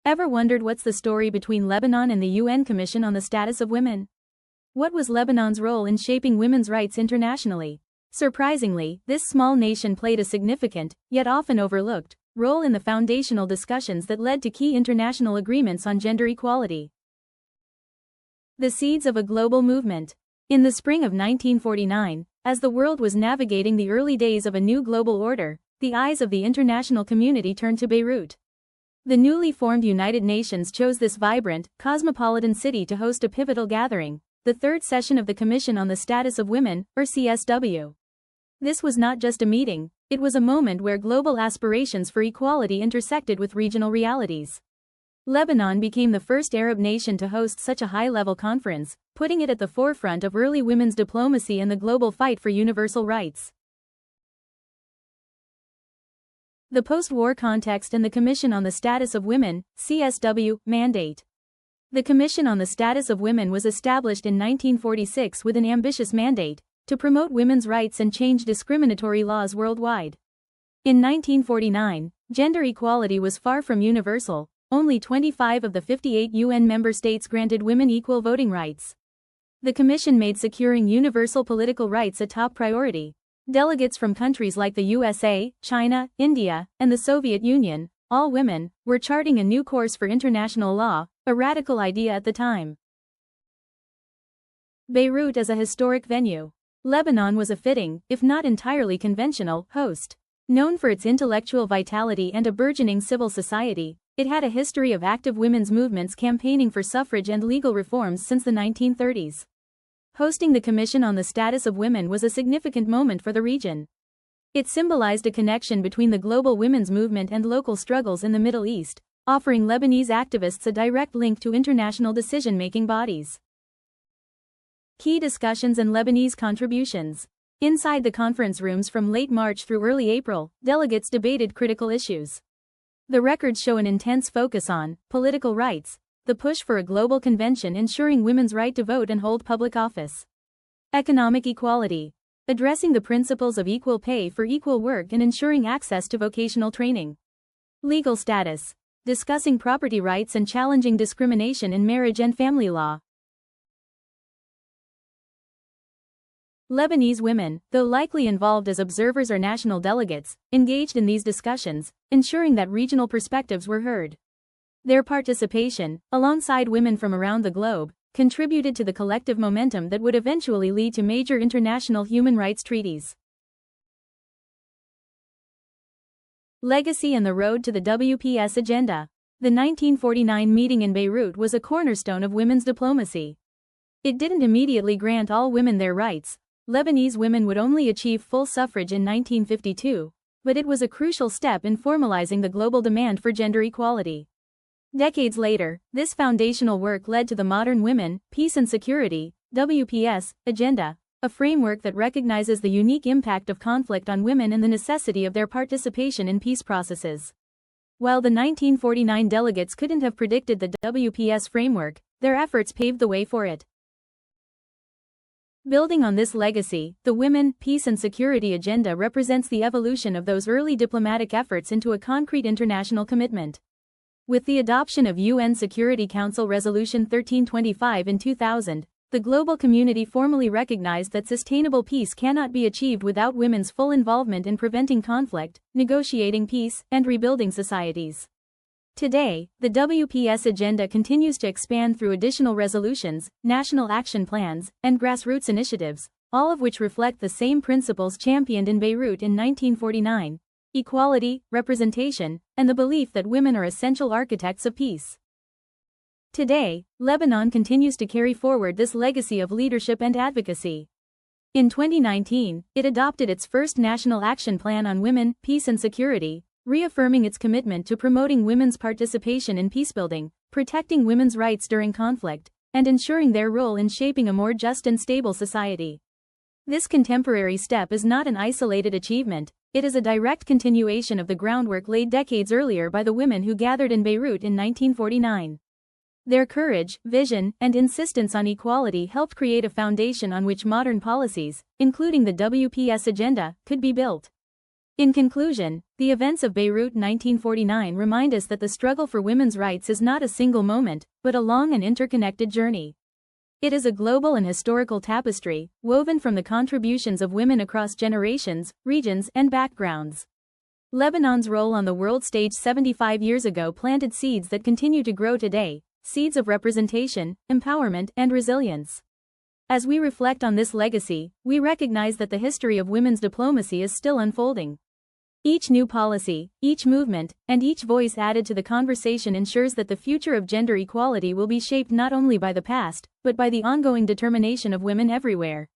Ever wondered what's the story between Lebanon and the UN Commission on the Status of Women? What was Lebanon's role in shaping women's rights internationally? Surprisingly, this small nation played a significant, yet often overlooked, role in the foundational discussions that led to key international agreements on gender equality. The seeds of a global movement. In the spring of 1949, as the world was navigating the early days of a new global order, the eyes of the international community turned to Beirut. The newly formed United Nations chose this vibrant, cosmopolitan city to host a pivotal gathering, the third session of the Commission on the Status of Women, or CSW. This was not just a meeting, it was a moment where global aspirations for equality intersected with regional realities. Lebanon became the first Arab nation to host such a high-level conference, putting it at the forefront of early women's diplomacy and the global fight for universal rights. The post-war context and the Commission on the Status of Women, CSW, mandate. The Commission on the Status of Women was established in 1946 with an ambitious mandate to promote women's rights and change discriminatory laws worldwide. In 1949, gender equality was far from universal. Only 25 of the 58 UN member states granted women equal voting rights. The Commission made securing universal political rights a top priority. Delegates from countries like the USA, China, India, and the Soviet Union, all women, were charting a new course for international law, a radical idea at the time. Beirut as a historic venue. Lebanon was a fitting, if not entirely conventional, host. Known for its intellectual vitality and a burgeoning civil society, it had a history of active women's movements campaigning for suffrage and legal reforms since the 1930s. Hosting the Commission on the Status of Women was a significant moment for the region. It symbolized a connection between the global women's movement and local struggles in the Middle East, offering Lebanese activists a direct link to international decision-making bodies. Key discussions and Lebanese contributions. Inside the conference rooms from late March through early April, delegates debated critical issues. The records show an intense focus on political rights, the push for a global convention ensuring women's right to vote and hold public office. Economic equality. Addressing the principles of equal pay for equal work and ensuring access to vocational training. Legal status. Discussing property rights and challenging discrimination in marriage and family law. Lebanese women, though likely involved as observers or national delegates, engaged in these discussions, ensuring that regional perspectives were heard. Their participation, alongside women from around the globe, contributed to the collective momentum that would eventually lead to major international human rights treaties. Legacy and the road to the WPS agenda. The 1949 meeting in Beirut was a cornerstone of women's diplomacy. It didn't immediately grant all women their rights. Lebanese women would only achieve full suffrage in 1952, but it was a crucial step in formalizing the global demand for gender equality. Decades later, this foundational work led to the modern Women, Peace and Security, WPS, agenda, a framework that recognizes the unique impact of conflict on women and the necessity of their participation in peace processes. While the 1949 delegates couldn't have predicted the WPS framework, their efforts paved the way for it. Building on this legacy, the Women, Peace and Security agenda represents the evolution of those early diplomatic efforts into a concrete international commitment. With the adoption of UN Security Council Resolution 1325 in 2000, the global community formally recognized that sustainable peace cannot be achieved without women's full involvement in preventing conflict, negotiating peace, and rebuilding societies. Today, the WPS agenda continues to expand through additional resolutions, national action plans, and grassroots initiatives, all of which reflect the same principles championed in Beirut in 1949: equality, representation, and the belief that women are essential architects of peace. Today, Lebanon continues to carry forward this legacy of leadership and advocacy. In 2019, it adopted its first National Action Plan on Women, Peace and Security, reaffirming its commitment to promoting women's participation in peacebuilding, protecting women's rights during conflict, and ensuring their role in shaping a more just and stable society. This contemporary step is not an isolated achievement, it is a direct continuation of the groundwork laid decades earlier by the women who gathered in Beirut in 1949. Their courage, vision, and insistence on equality helped create a foundation on which modern policies, including the WPS agenda, could be built. In conclusion, the events of Beirut 1949 remind us that the struggle for women's rights is not a single moment, but a long and interconnected journey. It is a global and historical tapestry, woven from the contributions of women across generations, regions, and backgrounds. Lebanon's role on the world stage 75 years ago planted seeds that continue to grow today, seeds of representation, empowerment, and resilience. As we reflect on this legacy, we recognize that the history of women's diplomacy is still unfolding. Each new policy, each movement, and each voice added to the conversation ensures that the future of gender equality will be shaped not only by the past, but by the ongoing determination of women everywhere.